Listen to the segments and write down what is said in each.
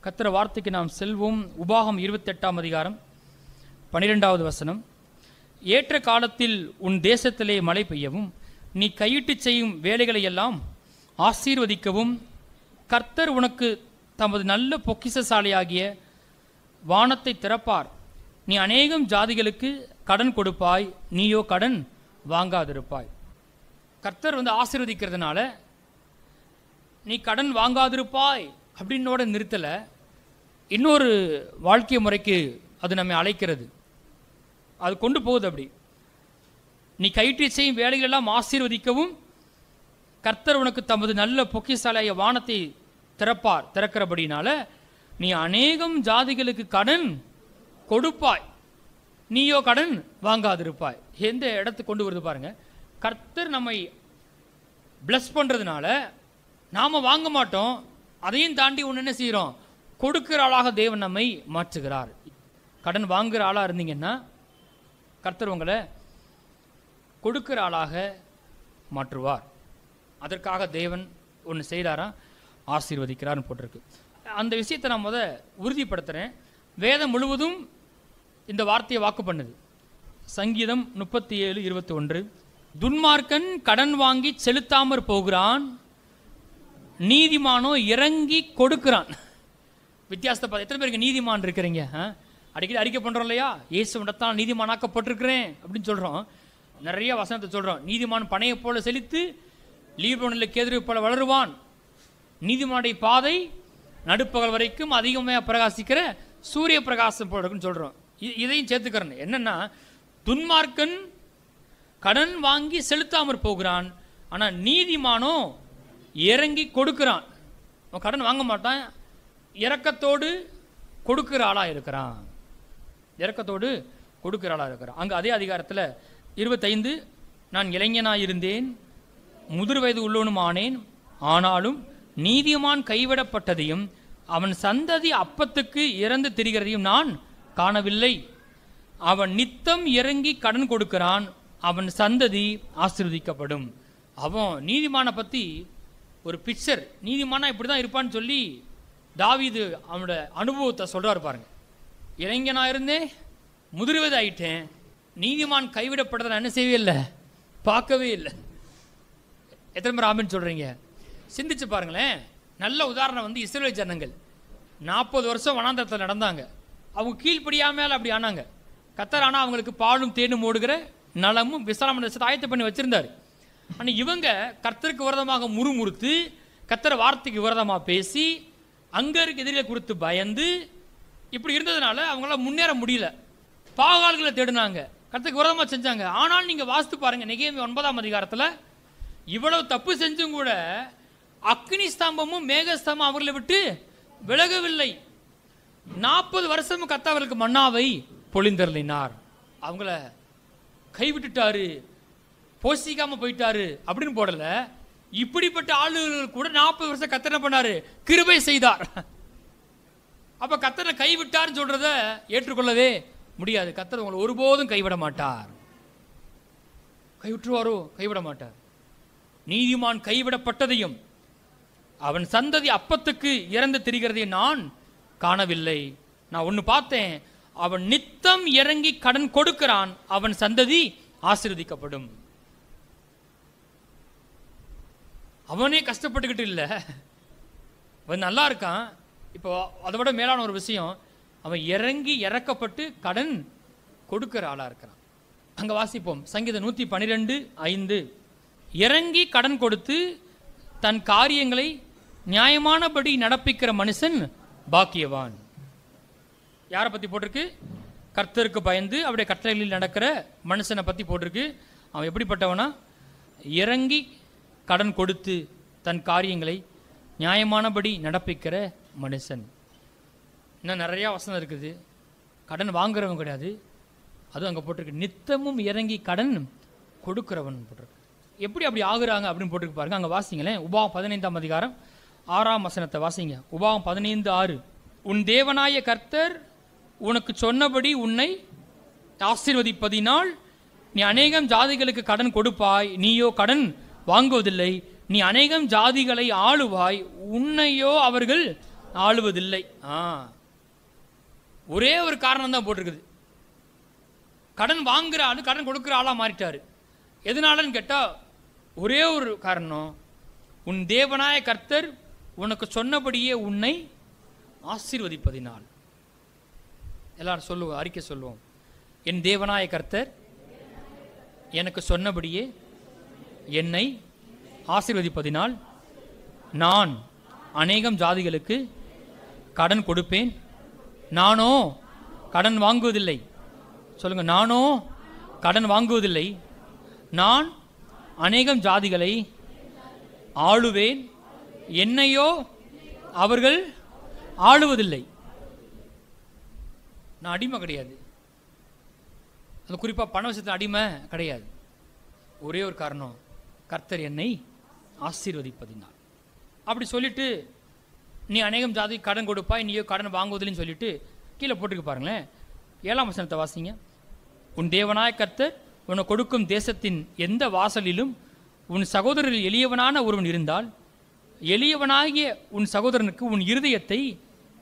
கர்த்தர் வார்த்தைக்கு நாம் செல்வோம். உபாகம் 28ஆம் அதிகாரம் 12வது வசனம். ஏற்ற காலத்தில் உன் தேசத்திலே மழை பெய்யவும் நீ கையிட்டு செய்யும் வேலைகளை எல்லாம் ஆசீர்வதிக்கவும் கர்த்தர் உனக்கு தமது நல்ல பொக்கிஷசாலையாகிய வானத்தை திறப்பார். நீ அநேகம் ஜாதிகளுக்கு கடன் கொடுப்பாய், நீயோ கடன் வாங்காதிருப்பாய். கர்த்தர் ஆசீர்வதிக்கிறதுனால நீ கடன் வாங்காதிருப்பாய் அப்படின்னோட நிறுத்தலை. இன்னொரு வாழ்க்கை முறைக்கு அது நம்மை அழைக்கிறது, அது கொண்டு போகுது. அப்படி நீ கையிட்டு செய்யும் வேலைகளெல்லாம் ஆசீர்வதிக்கவும் கர்த்தர் உனக்கு தமது நல்ல பொக்கிஷசாலைய வானத்தை திறக்கிறபடினால நீ அநேகம் ஜாதிகளுக்கு கடன் கொடுப்பாய், நீயோ கடன் வாங்காதிருப்பாய். எந்த இடத்துக்கு கொண்டு வருது பாருங்க. கர்த்தர் நம்மை பிளஸ் பண்றதுனால நாம வாங்க மாட்டோம், அதையும் தாண்டி ஒன்று என்ன செய்கிறோம், கொடுக்கிற ஆளாக தேவன் நம்மை மாற்றுகிறார். கடன் வாங்குகிற ஆளாக இருந்தீங்கன்னா கர்த்தர் உங்களை கொடுக்கிற ஆளாக மாற்றுவார். அதற்காக தேவன் ஒன்று செய்கிறாரா, ஆசீர்வதிக்கிறார்னு போட்டிருக்கு. அந்த விஷயத்தை நான் உறுதிப்படுத்துகிறேன். வேதம் முழுவதும் இந்த வார்த்தையை வாக்கு பண்ணுது. சங்கீதம் 37:21, துன்மார்க்கன் கடன் வாங்கி செலுத்தாமற் போகிறான், நீதிமானோ இறங்கி கொடுக்கிறான். வித்தியாசத்தை பார்த்து எத்தனை பேருக்கு நீதிமான் இருக்கிறீங்க? அடிக்கடி அறிக்கை பண்ணுறோம் இல்லையா, இயேசுவிடத்தான் நீதிமானாக்கப்பட்டிருக்கிறேன் அப்படின்னு சொல்கிறோம். நிறைய வசனத்தை சொல்கிறோம். நீதிமான் பனையை போல செழித்து லீபனோனில் கேதுரு போல வளருவான், நீதிமானுடைய பாதை நடுப்பகல் வரைக்கும் அதிகமாக பிரகாசிக்கிற சூரிய பிரகாசம் போல இருக்குன்னு சொல்கிறோம். இதையும் சேர்த்துக்கிறேன். என்னென்னா, துன்மார்க்கன் கடன் வாங்கி செலுத்தாமற் போகிறான், ஆனால் நீதிமானோ இறங்கி கொடுக்கிறான். அவன் கடன் வாங்க மாட்டான், இரக்கத்தோடு கொடுக்கிற ஆளாக இருக்கிறான். இரக்கத்தோடு கொடுக்கிற ஆளாக இருக்கிறான். அங்கே அதே அதிகாரத்தில் 25, நான் இளைஞனாயிருந்தேன், முதிர் வயது உள்ளவனும் ஆனேன், ஆனாலும் நீதிமான் கைவிடப்பட்டதையும் அவன் சந்ததி அப்பத்துக்கு இறந்து திரிகிறதையும் நான் காணவில்லை. அவன் நித்தம் இறங்கி கடன் கொடுக்கிறான், அவன் சந்ததி ஆசீர்வதிக்கப்படும். அவன் நீதிமானை பற்றி ஒரு பிக்சர், நீதிமானா இப்படி தான் இருப்பான்னு சொல்லி தாவீது அவனோட அனுபவத்தை சொல்கிறார் பாருங்க. இளைஞனாக இருந்தேன், முதிர்வயது ஆயிட்டேன், நீதிமான் கைவிடப்பட்டதை நான் என்ன செய்யவே இல்லை, பார்க்கவே இல்லை. எத்தனை பேர் ஆமென் சொல்கிறீங்க? சிந்திச்சு பாருங்களேன். நல்ல உதாரணம் இஸ்ரவேல் ஜனங்கள் 40 வருஷம் வனாந்தரத்தில் நடந்தாங்க. அவங்க கீழ்ப்படியாமல் அப்படி ஆனாங்க. கர்த்தர் ஆனால் அவங்களுக்கு பாலும் தேனும் ஓடுகிற நலமும் விசாலமான தேசத்தை ஆயத்த பண்ணி வச்சிருந்தாரு. ஆனால் இவங்க கர்த்தருக்கு விரோதமாக முறுமுறுத்து, கர்த்தர் வார்த்தைக்கு விரோதமாக பேசி, அங்கே இருக்க எதிரிகளை குறித்து பயந்து இப்படி இருந்ததுனால அவங்களால முன்னேற முடியல. பாகால்களை தேடினாங்க, கர்த்தருக்கு விரோதமாக செஞ்சாங்க. ஆனால் நீங்கள் வாசித்து பாருங்க, நெகேமியா 9ஆம் அதிகாரத்தில் இவ்வளவு தப்பு செஞ்சும் கூட அக்னி ஸ்தம்பமும் மேகஸ்தம்பம் அவர்களை விட்டு விலகவில்லை. 40 வருஷமும் கர்த்தர் அவர்களுக்கு மன்னாவை பொழிந்தருளினார். அவங்கள கைவிட்டுட்டாரு, போஷிக்காம போயிட்டாரு அப்படின்னு போடல. இப்படிப்பட்ட ஆளுகள் கூட 40 வருஷம் கர்த்தர் என்ன பண்ணாரு, கிருபை செய்தார். அப்ப கர்த்தரை கைவிட்டார்னு சொல்றத ஏற்றுக்கொள்ளவே முடியாது. கர்த்தர் உங்களை ஒருபோதும் கைவிட மாட்டார். கைவிட்டுருவாரோ? கைவிட மாட்டார். நீதிமான் கைவிடப்பட்டதையும் அவன் சந்ததி அப்பத்துக்கு இறந்து திரிகிறதையும் நான் காணவில்லை. நான் ஒன்று பார்த்தேன், அவன் நித்தம் இறங்கி கடன் கொடுக்கிறான், அவன் சந்ததி ஆசீர்வதிக்கப்படும். அவனே கஷ்டப்பட்டுக்கிட்டு இல்லை, அவன் நல்லா இருக்கான். இப்போ அதை விட மேலான ஒரு விஷயம், அவன் இறங்கி இறக்கப்பட்டு கடன் கொடுக்கிற ஆளா இருக்கிறான். அங்க வாசிப்போம். சங்கீதம் 112:5, இறங்கி கடன் கொடுத்து தன் காரியங்களை நியாயமானபடி நடப்பிக்கிற மனுஷன் பாக்கியவான். யாரை பத்தி போட்டிருக்கு? கர்த்தருக்கு பயந்து அவருடைய கட்டளைகளில் நடக்கிற மனுஷனை பத்தி போட்டிருக்கு. அவன் எப்படிப்பட்டவனா? இறங்கி கடன் கொடுத்து தன் காரியங்களை நியாயமானபடி நடப்பிக்கிற மனுஷன். இன்னும் நிறையா வசனம் இருக்குது. கடன் வாங்குறவன் கிடையாது, அதுவும் அங்கே போட்டிருக்கு. நித்தமும் இறங்கி கடன் கொடுக்கிறவன் போட்டிருக்கு. எப்படி அப்படி ஆகுறாங்க அப்படின்னு போட்டிருக்கு பாருங்க. அங்கே வாசிங்களேன். உபாகம் 15ஆம் அதிகாரம் 6ஆம் வசனத்தை வாசிங்க. உபாகம் 15:6, உன் தேவனாய கர்த்தர் உனக்கு சொன்னபடி உன்னை ஆசீர்வதிப்பதினால் நீ அநேகம் ஜாதிகளுக்கு கடன் கொடுப்பாய், நீயோ கடன் வாங்குவதில்லை. நீ அநேகம் ஜாதிகளை ஆளுவாய், உன்னையோ அவர்கள் ஆளுவதில்லை. ஒரே ஒரு காரணம் தான் போட்டிருக்குது. கடன் வாங்குற ஆளு கடன் கொடுக்குற ஆளா மாறிட்டாரு. எதனாலன்னு கேட்டா ஒரே ஒரு காரணம், உன் தேவனாய கர்த்தர் உனக்கு சொன்னபடியே உன்னை ஆசீர்வதிப்பதினால். எல்லாரும் சொல்லுவோம், அறிக்கை சொல்லுவோம். என் தேவனாய கர்த்தர் எனக்கு சொன்னபடியே என்னை ஆசீர்வதிப்பதினால் நான் அநேகம் ஜாதிகளுக்கு கடன் கொடுப்பேன். நானோ கடன் வாங்குவதில்லை. சொல்லுங்க, நானோ கடன் வாங்குவதில்லை. நான் அநேகம் ஜாதிகளை ஆளுவேன், என்னையோ அவர்கள் ஆளுவதில்லை. நான் அடிமை கிடையாது. அது குறிப்பாக பண விஷயத்தில் அடிமை கிடையாது. ஒரே ஒரு காரணம், கர்த்தர் என்னை ஆசீர்வதிப்பதினால். அப்படி சொல்லிட்டு நீ அநேகம் ஜாதி கடன் கொடுப்பாய், நீயோ கடன் வாங்குவதில்லைன்னு சொல்லிட்டு கீழே போட்டுக்கு பாருங்களேன். 7ஆம் வசனத்தை வாசிங்க. உன் தேவனாய கர்த்தர் உனக்கு கொடுக்கும் தேசத்தின் எந்த வாசலிலும் உன் சகோதரரில் எளியவனான ஒருவன் இருந்தால், எளியவனாகிய உன் சகோதரனுக்கு உன் இருதயத்தை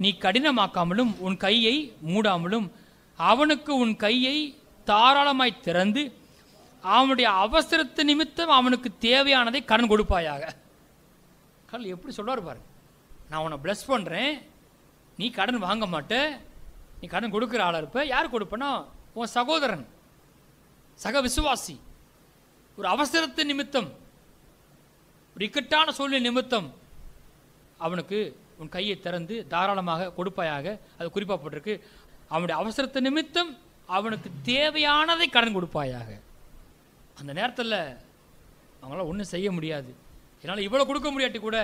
நீ கடினமாக்காமலும் உன் கையை மூடாமலும் அவனுக்கு உன் கையை தாராளமாய் திறந்து அவனுடைய அவசரத்து நிமித்தம் அவனுக்கு தேவையானதை கடன் கொடுப்பாயாக. கடவுள் எப்படி சொல்றாரு பாருங்க. நான் உன்னை பிளஸ் பண்ணுறேன், நீ கடன் வாங்க மாட்ட, நீ கடன் கொடுக்குற ஆளாக இருப்ப. யார் கொடுப்பனா? உன் சகோதரன், சக விசுவாசி. ஒரு அவசரத்து நிமித்தம், ஒரு இக்கட்டான சூழ்நிலை நிமித்தம் அவனுக்கு உன் கையை திறந்து தாராளமாக கொடுப்பாயாக. அது குறிப்பாக போட்டிருக்கு, அவனுடைய அவசரத்து நிமித்தம் அவனுக்கு தேவையானதை கடன் கொடுப்பாயாக. அந்த நேரத்தில் அவங்களால ஒன்றும் செய்ய முடியாது. என்னால் இவ்வளோ கொடுக்க முடியாட்டி கூட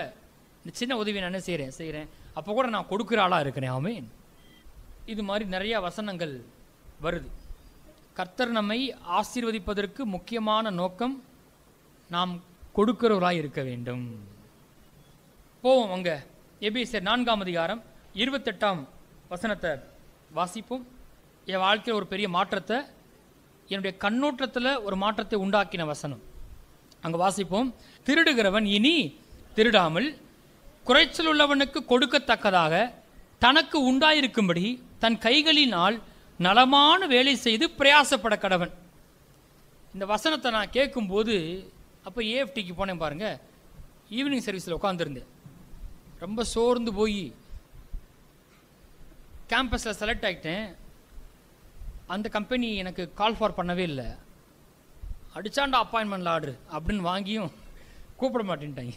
இந்த சின்ன உதவி நான் என்ன செய்கிறேன், அப்போ கூட நான் கொடுக்குற ஆளாக இருக்கிறேன். ஆமென். இது மாதிரி நிறைய வசனங்கள் வருது. கர்த்தர் நம்மை ஆசீர்வதிப்பதற்கு முக்கியமான நோக்கம் நாம் கொடுக்கிறவராய் இருக்க வேண்டும். போவோம் அங்கே எபேசியர் 4ஆம் அதிகாரம் 28ஆம் வசனத்தை வாசிப்போம். என் வாழ்க்கையில் ஒரு பெரிய மாற்றத்தை, என்னுடைய கண்ணோட்டத்தில் ஒரு மாற்றத்தை உண்டாக்கின வசனம். அங்கே வாசிப்போம். திருடுகிறவன் இனி திருடாமல் குறைச்சல் உள்ளவனுக்கு கொடுக்கத்தக்கதாக தனக்கு உண்டாயிருக்கும்படி தன் கைகளினால் நலமான வேலை செய்து பிரயாசப்பட கடவன். இந்த வசனத்தை நான் கேட்கும்போது அப்போ ஏஎஃப்டிக்கு போனேன் பாருங்க. ஈவினிங் சர்வீஸில் உட்காந்துருந்தேன். ரொம்ப சோர்ந்து போய் கேம்பஸில் செலக்ட் ஆகிட்டேன். அந்த கம்பெனி எனக்கு கால் ஃபார் பண்ணவே இல்லை. அடிச்சாண்டா அப்பாயின்மெண்ட் ஆர்டர் அப்படின்னு வாங்கியும் கூப்பிட மாட்டேன்ட்டாங்க.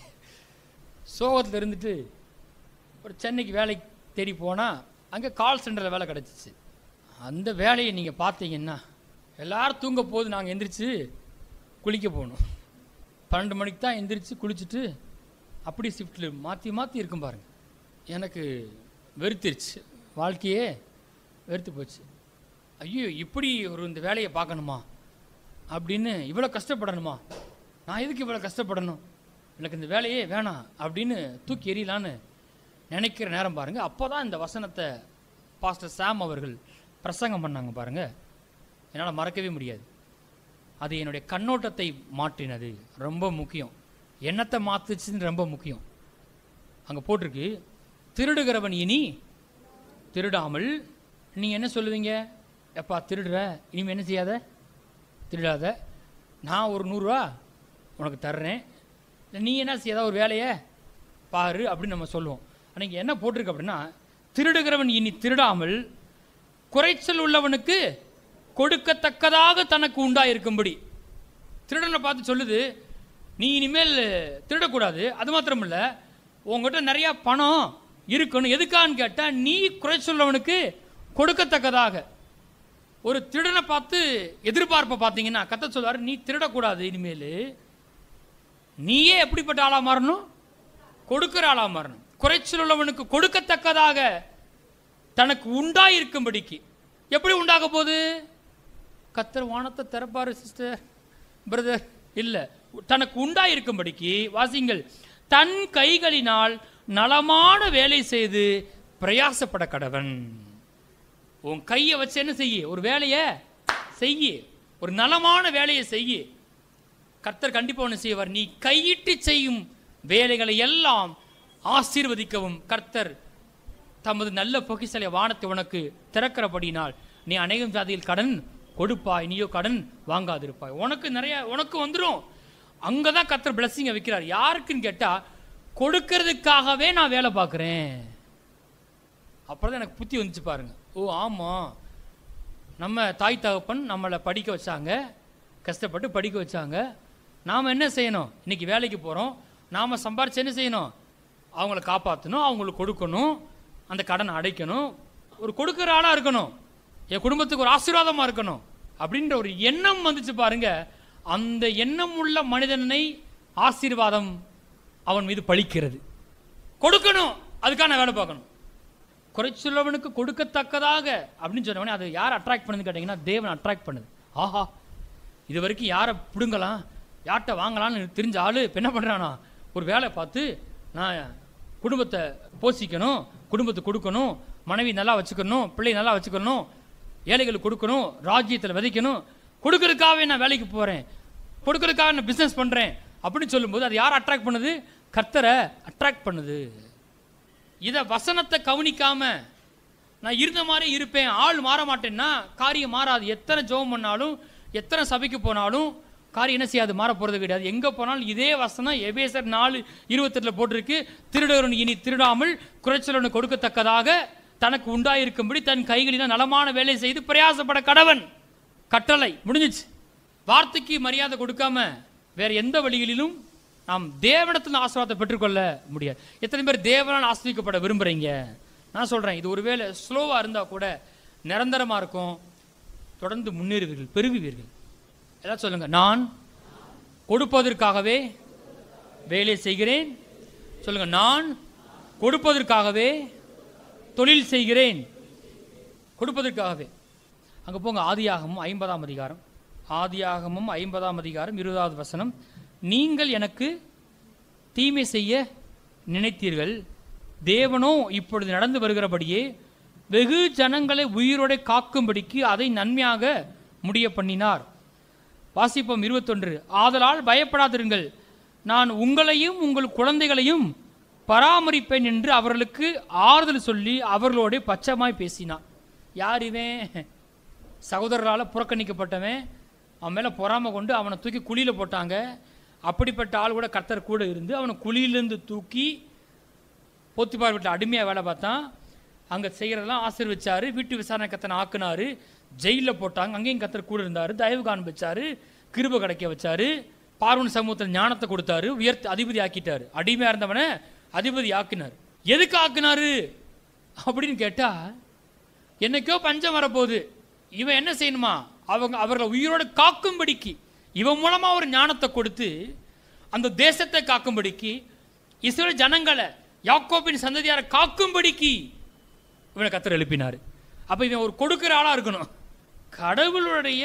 சோகத்தில் இருந்துட்டு ஒரு சென்னைக்கு வேலைக்கு தேடி போனால் அங்கே கால் சென்டரில் வேலை கிடச்சிச்சு. அந்த வேலையை நீங்கள் பார்த்தீங்கன்னா எல்லோரும் தூங்க போது நாங்கள் எந்திரிச்சு குளிக்க போகணும். 12 மணிக்கு தான் எந்திரிச்சு குளிச்சுட்டு அப்படி ஷிஃப்ட்டில் மாற்றி இருக்கும் பாருங்கள். எனக்கு வெறுத்துருச்சு, வாழ்க்கையே வெறுத்து போச்சு. ஐயோ, இப்படி ஒரு இந்த வேலையை பார்க்கணுமா அப்படின்னு, இவ்வளோ கஷ்டப்படணுமா, நான் எதுக்கு இவ்வளோ கஷ்டப்படணும், எனக்கு இந்த வேலையே வேணாம் அப்படின்னு தூக்கி எறியலான்னு நினைக்கிற நேரம் பாருங்கள். அப்போ தான் இந்த வசனத்தை பாஸ்டர் சாம் அவர்கள் பிரசங்கம் பண்ணாங்க பாருங்கள். என்னால் மறக்கவே முடியாது. அது என்னுடைய கண்ணோட்டத்தை மாற்றினது. ரொம்ப முக்கியம். எண்ணத்தை மாற்றுச்சுன்னு ரொம்ப முக்கியம். அங்கே போட்டிருக்கு, திருடுகிறவன் இனி திருடாமல். நீங்கள் என்ன சொல்லுவீங்க? எப்பா திருடுற, இனிமேல் என்ன செய்யாத, திருடாத, நான் ஒரு 100 ரூபா உனக்கு தர்றேன், நீ என்ன செய்யாத ஒரு வேலையை பாரு அப்படின்னு நம்ம சொல்லுவோம். அன்றைக்கி என்ன போட்டிருக்கு அப்படின்னா, திருடுகிறவன் இனி திருடாமல் குறைச்சல் உள்ளவனுக்கு கொடுக்கத்தக்கதாக தனக்கு உண்டாயிருக்கும்படி. திருடனை பார்த்து சொல்லுது, நீ இனிமேல் திருடக்கூடாது. அது மாத்திரம் இல்லை, உங்ககிட்ட நிறையா பணம் இருக்கணும். எதுக்கான்னு கேட்டால் நீ குறைச்சல் உள்ளவனுக்கு கொடுக்கத்தக்கதாக. ஒரு திருடனை பார்த்து எதிர்பார்ப்பை பார்த்தீங்கன்னா கர்த்தர் சொல்வார், நீ திருடக்கூடாது, இனிமேல் நீயே எப்படிப்பட்ட ஆளாக மாறணும், கொடுக்கிற ஆளாக மாறணும். குறைச்சல் உள்ளவனுக்கு கொடுக்கத்தக்கதாக தனக்கு உண்டாயிருக்கும்படிக்கு. எப்படி உண்டாக போகுது? கர்த்தர் வானத்தை திறப்பாரு சிஸ்டர், பிரதர், இல்லை, தனக்கு உண்டாயிருக்கும்படிக்கு. வாசிங்கள், தன் கைகளினால் நலமான வேலை செய்து பிரயாசப்பட கடவன். உன் கையை வச்சு என்ன செய்ய? ஒரு வேலையை செய்ய, ஒரு நலமான வேலையை செய்ய. கர்த்தர் கண்டிப்பாக ஒன்று செய்வார். நீ கையிட்டு செய்யும் வேலைகளை எல்லாம் ஆசீர்வதிக்கவும் கர்த்தர் தமது நல்ல பொக்கிஷலை வானத்தை உனக்கு திறக்கிறபடினால் நீ அநேகம் ஜாதியில் கடன் கொடுப்பாய், நீயோ கடன் வாங்காதிருப்பாய். உனக்கு நிறைய உனக்கு வந்துடும். அங்கதான் கர்த்தர் பிளஸிங்கை வைக்கிறார். யாருக்குன்னு கேட்டா, கொடுக்கறதுக்காகவே நான் வேலை பார்க்குறேன். அப்புறம் தான் எனக்கு புத்தி வந்துச்சு பாருங்க. ஓ ஆமாம், நம்ம தாய் தகப்பன் நம்மளை படிக்க வச்சாங்க, கஷ்டப்பட்டு படிக்க வச்சாங்க. நாம் என்ன செய்யணும்? இன்னைக்கு வேலைக்கு போகிறோம், நாம் சம்பாரிச்சு என்ன செய்யணும்? அவங்கள காப்பாற்றணும், அவங்களுக்கு கொடுக்கணும், அந்த கடனை அடைக்கணும், ஒரு கொடுக்குற ஆளாக இருக்கணும், என் குடும்பத்துக்கு ஒரு ஆசீர்வாதமாக இருக்கணும் அப்படின்ற ஒரு எண்ணம் வந்துச்சு பாருங்க. அந்த எண்ணம் உள்ள மனிதனை ஆசீர்வாதம் அவன் மீது பழிக்கிறது. கொடுக்கணும், அதுக்கான வேலை பார்க்கணும். குறைச்சுள்ளவனுக்கு கொடுக்கத்தக்கதாக அப்படின்னு சொன்னவனே அது யார் அட்ராக்ட் பண்ணுதுன்னு கேட்டிங்கன்னா, தேவன் அட்ராக்ட் பண்ணுது. ஆஹா, இது வரைக்கும் யாரை பிடுங்கலாம், யார்கிட்ட வாங்கலாம்னு தெரிஞ்ச ஆள் இப்போ என்ன பண்ணுறானா, ஒரு வேலை பார்த்து நான் குடும்பத்தை போஷிக்கணும், குடும்பத்தை கொடுக்கணும், மனைவி நல்லா வச்சுக்கணும், பிள்ளை நல்லா வச்சுக்கணும், ஏழைகளுக்கு கொடுக்கணும், ராஜ்யத்தில் விதைக்கணும், கொடுக்கறதுக்காகவே நான் வேலைக்கு போகிறேன், கொடுக்கறதுக்காக நான் பிஸ்னஸ் பண்ணுறேன் அப்படின்னு சொல்லும்போது அது யார் அட்ராக்ட் பண்ணுது? கர்த்தரை அட்ராக்ட் பண்ணுது. இதை வசனத்தை கவனிக்காம நான் இருந்த மாதிரி இருப்பேன், ஆள் மாற மாட்டேன்னா காரியம் மாறாது. எத்தனை ஜெபம் பண்ணாலும், எத்தனை சபைக்கு போனாலும் காரியம் என்ன செய்யாது? மாற போகிறது கிடையாது. எங்கே போனாலும் இதே வசனம் எபேசர் 4:28 போட்டிருக்கு. திருடவன் இனி திருடாமல் குறைச்சலவனுக்கு கொடுக்கத்தக்கதாக தனக்கு உண்டாயிருக்கும்படி தன் கைகளில் நலமான வேலை செய்து பிரயாசப்பட கடவன். கட்டளை முடிஞ்சிச்சு. வார்த்தைக்கு மரியாதை கொடுக்காம வேற எந்த வழிகளிலும் நாம் தேவனிடத்தில் ஆசீர்வாதத்தை பெற்றுக்கொள்ள முடியாது. எத்தனை பேர் தேவனால் ஆசீர்வதிக்கப்பட விரும்புகிறீங்க? நான் சொல்கிறேன், இது ஒருவேளை ஸ்லோவாக இருந்தால் கூட நிரந்தரமாக இருக்கும். தொடர்ந்து முன்னேறுவீர்கள், பெருகுவீர்கள். எல்லாம் சொல்லுங்க, நான் கொடுப்பதற்காகவே வேலை செய்கிறேன். சொல்லுங்க, நான் கொடுப்பதற்காகவே தொழில் செய்கிறேன். கொடுப்பதற்காகவே. அங்கே போங்க, ஆதியாகமம் 50ஆம் அதிகாரம். ஆதியாகமம் 50ஆம் அதிகாரம் 20வது வசனம். நீங்கள் எனக்கு தீமை செய்ய நினைத்தீர்கள், தேவனோ இப்பொழுது நடந்து வருகிறபடியே வெகு ஜனங்களை உயிரோடு காக்கும்படிக்கு அதை நன்மையாக முடிய பண்ணினார். வாசிப்போம் 21. ஆதலால் பயப்படாதிருங்கள், நான் உங்களையும் உங்கள் குழந்தைகளையும் பராமரிப்பேன் என்று அவர்களுக்கு ஆறுதல் சொல்லி அவர்களோடு பச்சமாய் பேசினார். யார் இவன்? சகோதரரால் புறக்கணிக்கப்பட்டவன், அவன் மேலே பொறாமை கொண்டு அவனை தூக்கி குழியில் போட்டாங்க. அப்படிப்பட்ட ஆள் கூட கர்த்தர் கூட இருந்து அவனை குழியிலேருந்து தூக்கி போத்திபார் வீட்டில் அடிமையாக வேலை பார்த்தான். அங்கே செய்கிறதெல்லாம் ஆசீர்வச்சாரு, வீட்டு விசாரணை கத்தனை ஆக்குனாரு, ஜெயிலில் போட்டாங்க, அங்கேயும் கர்த்தர் கூட இருந்தார், தயவு காண்பிச்சாரு, கிருபை கிடைக்க வச்சாரு, பார்வன் சமூகத்தில் ஞானத்தை கொடுத்தாரு, உயர்த்து அதிபதி ஆக்கிட்டாரு. அடிமையாக இருந்தவனை அதிபதி ஆக்கினார். எதுக்கு ஆக்கினாரு அப்படின்னு கேட்டால், என்னைக்கோ பஞ்சம் வரப்போகுது, இவன் என்ன செய்யணுமா, அவர்களை உயிரோடு காக்கும்படிக்கு இவன் மூலமாக ஒரு ஞானத்தை கொடுத்து அந்த தேசத்தை காக்கும்படிக்கு, இஸ்ரவேல் ஜனங்களை யாக்கோபின் சந்ததியாரை காக்கும்படிக்கு இவனை கர்த்தர் எழுப்பினார். அப்போ இவன் ஒரு கொடுக்கிற ஆளாக இருக்கணும். கடவுளுடைய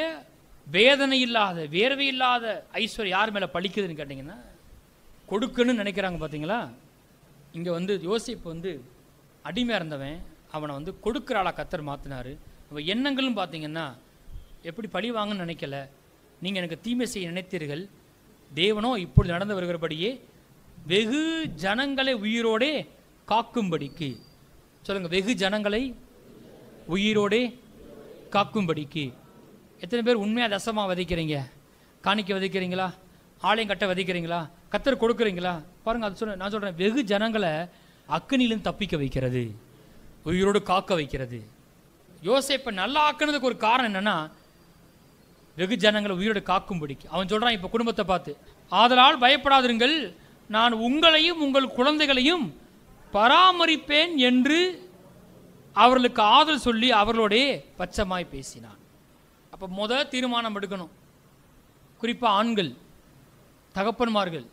வேதனை இல்லாத, வேர்வை இல்லாத ஐஸ்வர்யம் யார் மேலே பழிக்குதுன்னு கேட்டிங்கன்னா, கொடுக்கணும்னு நினைக்கிறாங்க. பார்த்தீங்களா, இங்கே யோசிப்பு அடிமையாக இருந்தவன் அவனை கொடுக்குற ஆளாக கர்த்தர் மாற்றினார். அவன் எண்ணங்களும் பார்த்தீங்கன்னா எப்படி பழி வாங்கன்னு நினைக்கல. நீங்கள் எனக்கு தீமை செய்ய நினைத்தீர்கள், தேவனோ இப்பொழுது நடந்து வருகிறபடியே வெகு ஜனங்களை உயிரோடே காக்கும்படிக்கு. சொல்லுங்கள், வெகு ஜனங்களை உயிரோடே காக்கும்படிக்கு. எத்தனை பேர் உண்மையாக தசமாக விதைக்கிறீங்க? காணிக்க விதைக்கிறீங்களா? ஆலயம் கட்ட விதைக்கிறீங்களா? கர்த்தர் கொடுக்குறீங்களா? பாருங்கள், அது நான் சொல்கிறேன், வெகு ஜனங்களை அக்கினியிலும் தப்பிக்க வைக்கிறது, உயிரோடு காக்க வைக்கிறது. யோசேப்பை நல்லா ஆக்குனதுக்கு ஒரு காரணம் என்னன்னா, வெகு ஜனங்களை உயிரோடு காக்கும்படிக்கு. அவன் சொல்கிறான் இப்போ குடும்பத்தை பார்த்து, ஆதலால் பயப்படாதிருங்கள், நான் உங்களையும் உங்கள் குழந்தைகளையும் பராமரிப்பேன் என்று அவர்களுக்கு ஆதல் சொல்லி அவர்களோடே பச்சமாய் பேசினான். அப்போ தீர்மானம் எடுக்கணும். குறிப்பாக ஆண்கள், தகப்பன்மார்கள்,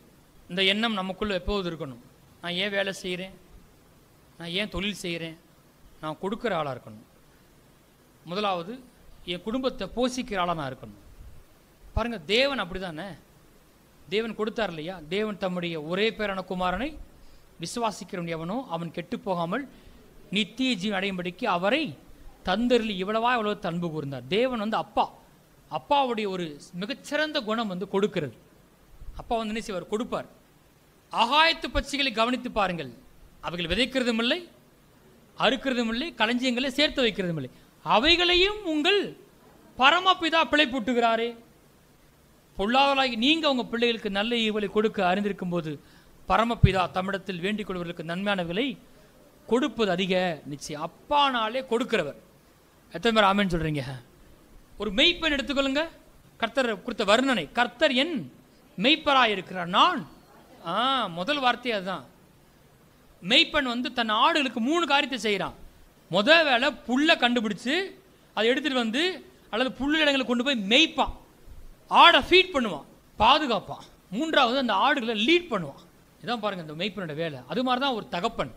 இந்த எண்ணம் நமக்குள்ளே எப்போது இருக்கணும். நான் ஏன் வேலை செய்கிறேன், நான் ஏன் தொழில் செய்கிறேன், நான் கொடுக்குற ஆளாக இருக்கணும். முதலாவது என் குடும்பத்தை போஷிக்கிற ஆளாக நான் இருக்கணும். பாருங்கள், தேவன் அப்படி தானே, தேவன் கொடுத்தார் இல்லையா? தேவன் தம்முடைய ஒரே பேரான குமாரனை விசுவாசிக்கிறவன் எவனோ அவன் கெட்டு போகாமல் நித்திய ஜீவன் அடையும்படிக்கு அவரை தந்தரில் இவ்வளவா இவ்வளவு அன்பு கூர்ந்தார். தேவன் அப்பா, அப்பாவுடைய ஒரு மிகச்சிறந்த குணம் கொடுக்கிறது. அப்பா என்ன செய்வார்? கொடுப்பார். ஆகாயத்து பட்சிகளை கவனித்து பாருங்கள், அவைகள் விதைக்கிறதும் இல்லை, அறுக்கிறதும் இல்லை, களஞ்சியங்களை சேர்த்து வைக்கிறதும் இல்லை, அவைகளையும் உங்கள் பரமபிதா பிழைப்பூட்டுகிறாரே. பொல்லாதவர்களாகி நீங்கள் உங்கள் பிள்ளைகளுக்கு நல்ல ஈவுகளை கொடுக்க அறிந்திருக்கும் போது பரமபிதா தம்மிடத்தில் வேண்டிக் கொள்வதற்கு நன்மையானவர்களை கொடுப்பது அதிக நிச்சயம். அப்பானாலே கொடுக்கிறவர். எத்தனை பேர் ஆமென் சொல்றீங்க? ஒரு மெய்ப்பெண் எடுத்துக்கொள்ளுங்க. கர்த்தர் கொடுத்த வர்ணனை, கர்த்தர் என் மெய்ப்பராய் இருக்கிறார். நான் முதல் வார்த்தை அதுதான். மெய்ப்பெண் தன் ஆடுகளுக்கு 3 காரியத்தை செய்கிறான். முதல் வேலை புல்லை கண்டுபிடிச்சு அதை எடுத்துட்டு வந்து அல்லது புல்லு இடங்களை கொண்டு போய் மெய்ப்பான், ஆடை ஃபீட் பண்ணுவான், பாதுகாப்பான். 3வது அந்த ஆடுகளை லீட் பண்ணுவான். இதான் பாருங்க இந்த மெய்ப்பனோட வேலை. அது மாதிரி தான் ஒரு தகப்பன்.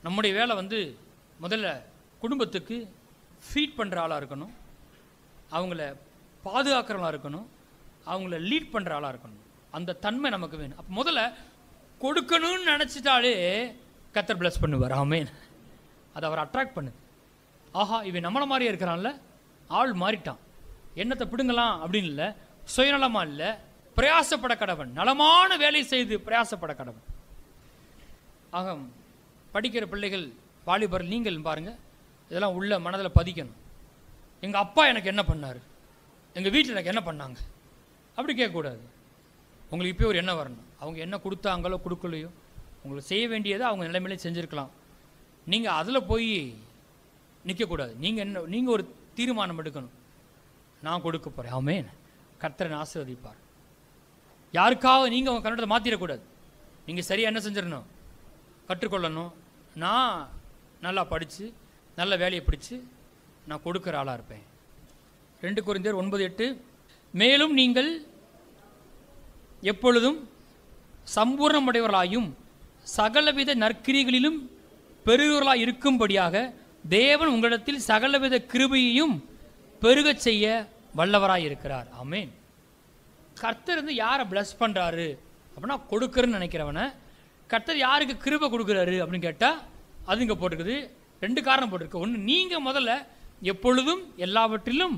நம்முடைய வேலை முதல்ல குடும்பத்துக்கு ஃபீட் பண்ணுற ஆளாக இருக்கணும், அவங்கள பாதுகாக்கிறவங்களாக இருக்கணும், அவங்கள லீட் பண்ணுற ஆளாக இருக்கணும். அந்த தன்மை நமக்கு வேணும். அப்போ முதல்ல கொடுக்கணும்னு நினச்சிட்டாலே கர்த்தர் பிளஸ் பண்ணுவார். ஆமென். அதை அவர் அட்ராக்ட் பண்ணுது. ஆஹா, இவன் நம்மளை மாதிரியே இருக்கிறான்ல, ஆள் மாறிட்டான், எண்ணத்தை பிடுங்கலாம் அப்படின்னு இல்லை, சுயநலமா இல்லை, பிரயாசப்பட கடவன், நலமான வேலை செய்து பிரயாசப்பட கடவன். ஆக படிக்கிற பிள்ளைகள், வாலிபர், நீங்கள் பாருங்க, இதெல்லாம் உள்ள மனதில் பதிக்கணும். எங்கள் அப்பா எனக்கு என்ன பண்ணார், எங்கள் வீட்டில் எனக்கு என்ன பண்ணாங்க அப்படி கேட்கக்கூடாது. உங்களுக்கு இப்போ ஒரு எண்ணம் வரணும். அவங்க என்ன கொடுத்தாங்களோ கொடுக்கலையோ, உங்களுக்கு செய்ய வேண்டியதை அவங்க நிலைமையிலே செஞ்சுருக்கலாம். நீங்கள் அதில் போய் நிற்கக்கூடாது. நீங்கள் ஒரு தீர்மானம் எடுக்கணும். நான் கொடுக்க போகிறேன். ஆமென். கர்த்தரை ஆசீர்வதிப்பார். யாருக்காக நீங்கள் உங்கள் கண்ணத்தை மாற்றிடக்கூடாது. நீங்கள் சரியாக என்ன செஞ்சிடணும், கற்றுக்கொள்ளணும். நான் நல்லா படித்து நல்ல வேலையை பிடிச்சி நான் கொடுக்குற ஆளாக இருப்பேன். 2 கொரிந்தியர் 9:8 மேலும் நீங்கள் எப்பொழுதும் சம்பூர்ணமுடையவர்களாயும் சகலவித நற்கிரிகளிலும் பெருகிறவர்களாய் இருக்கும்படியாக தேவன் உங்களிடத்தில் சகலவித கிருபையையும் பெருகச் செய்ய வல்லவராய் இருக்கிறார். ஆமென். கர்த்தர் யாரை பிளஸ் பண்ணுறாரு அப்படின்னா, கொடுக்குறன்னு நினைக்கிறவனை கர்த்தர் யாருக்கு கிருபை கொடுக்குறாரு அப்படின்னு கேட்டால் அது இங்கே போட்டிருக்குது. 2 காரணம் போட்டிருக்கு. ஒன்று, நீங்கள் முதல்ல எப்பொழுதும் எல்லாவற்றிலும்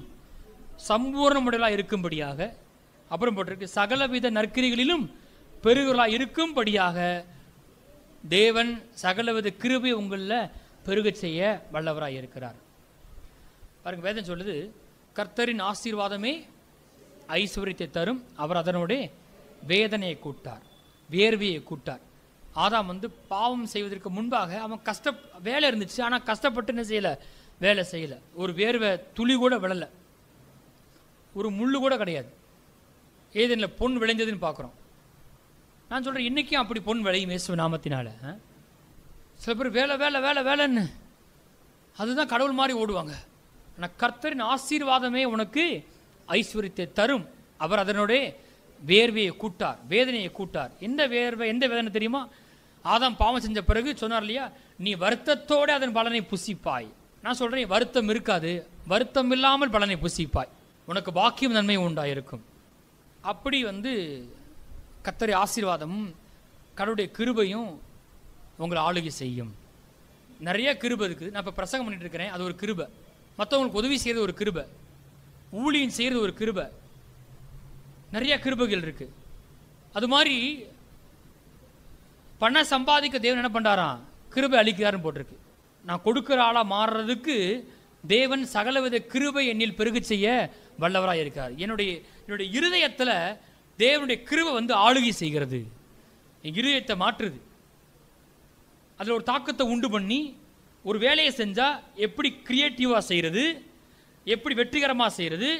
சம்பூர்ணமுடையவர்களாக இருக்கும்படியாக, அப்புறம் போட்டிருக்கு சகலவித நற்கிரிகளிலும் பெருகிறவர்களாக இருக்கும்படியாக தேவன் சகலவித கிருபை உங்களில் பெருகச் செய்ய வல்லவராய் இருக்கிறார். பாருங்க, வேதம் சொல்லுது, கர்த்தரின் ஆசீர்வாதமே ஐஸ்வர்யத்தை தரும், அவர் அதனுடைய வேதனையை கூட்டார், வேர்வையை கூட்டார். ஆதாம் பாவம் செய்வதற்கு முன்பாக அவன் வேலை இருந்துச்சு, ஆனால் கஷ்டப்பட்டு என்ன செய்யலை, வேலை செய்யலை. ஒரு வேர்வை துளி கூட விழலை, ஒரு முள்ளு கூட கிடையாது. ஏதேனில் பொன் விளைஞ்சதுன்னு பார்க்குறோம். நான் சொல்கிறேன், இன்றைக்கும் அப்படி பொன் விளையும் இயேசு நாமத்தினால. சில பேர் வேலை வேலை வேலை வேலைன்னு அதுதான் கடவுள் மாதிரி ஓடுவாங்க. ஆனால் கர்த்தரின் ஆசீர்வாதமே உனக்கு ஐஸ்வர்யத்தை தரும், அவர் அதனுடைய வேர்வையை கூட்டார், வேதனையை கூட்டார். எந்த வேர்வை, எந்த வேதனை தெரியுமா? ஆதாம் பாவம் செஞ்ச பிறகு சொன்னார் இல்லையா, நீ வருத்தத்தோடு அதன் பலனை புசிப்பாய். நான் சொல்கிறேன், வருத்தம் இருக்காது, வருத்தம் இல்லாமல் பலனை புசிப்பாய், உனக்கு பாக்கியம் நன்மை உண்டாயிருக்கும். அப்படி கர்த்தருடைய ஆசீர்வாதமும் கடவுளுடைய கிருபையும் உங்களை ஆளுகை செய்யும். நிறைய கிருபை இருக்குது. நான் இப்போ பிரசங்கம் பண்ணிட்டு இருக்கிறேன், அது ஒரு கிருபை. மற்றவங்களுக்கு உதவி செய்கிறது ஒரு கிருபை, ஊழியம் செய்கிறது ஒரு கிருபை. நிறைய கிருபைகள் இருக்கு. அது மாதிரி பணம் சம்பாதிக்க தேவன் என்ன பண்ணுறாராம், கிருபை அளிக்கிறாருன்னு போட்டிருக்கு. நான் கொடுக்குற ஆளாக மாறுறதுக்கு தேவன் சகலவித கிருபை என்னில் பெருக செய்ய வல்லவராக இருக்கார். என்னுடைய இருதயத்தில் தேவனுடைய கிருபை ஆளுகை செய்கிறது, என் இருதயத்தை மாற்றுது. அதில் ஒரு தாக்கத்தை உண்டு பண்ணி ஒரு வேலையை செஞ்சால் எப்படி கிரியேட்டிவாக செய்கிறது, எப்படி வெற்றிகரமாக செய்கிறது,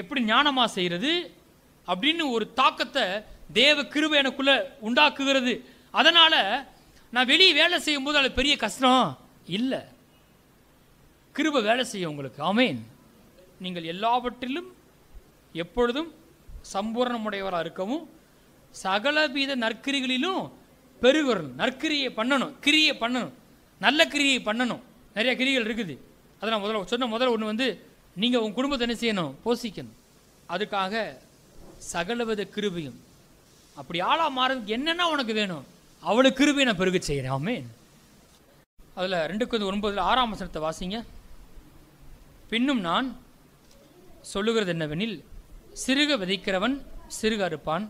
எப்படி ஞானமாக செய்கிறது அப்படின்னு ஒரு தாக்கத்தை தேவ கிருபை எனக்குள்ள உண்டாக்குகிறது. அதனால் நான் வெளியே வேலை செய்யும் போது அது பெரிய கஷ்டம் இல்லை, கிருபை வேலை செய்யும் உங்களுக்கு. ஆமென். நீங்கள் எல்லாவற்றிலும் எப்பொழுதும் சம்பூர்ணமுடையவராக இருக்கவும் சகலவித நற்கிரிகளிலும் பெருகணும். நற்கிரியை பண்ணணும், கிரியை பண்ணணும், நல்ல கிரியை பண்ணணும். நிறைய கிரிகள் இருக்குது. அதை நான் முதல்ல ஒன்று நீங்கள் உங்கள் குடும்பத்தை என்ன செய்யணும், போஷிக்கணும். அதுக்காக சகலவித கிருபையும், அப்படி ஆளாக மாறதுக்கு என்னென்ன உனக்கு வேணும், அவளுக்கு கிருபையை நான் பெருக செய்கிறேன். ஆமென். அதில் 2:9 6ஆம் வசனத்தை வாசிங்க. பின்னும் நான் சொல்லுகிறது என்னவெனில், சிறுக விதைக்கிறவன் சிறுக அறுப்பான்,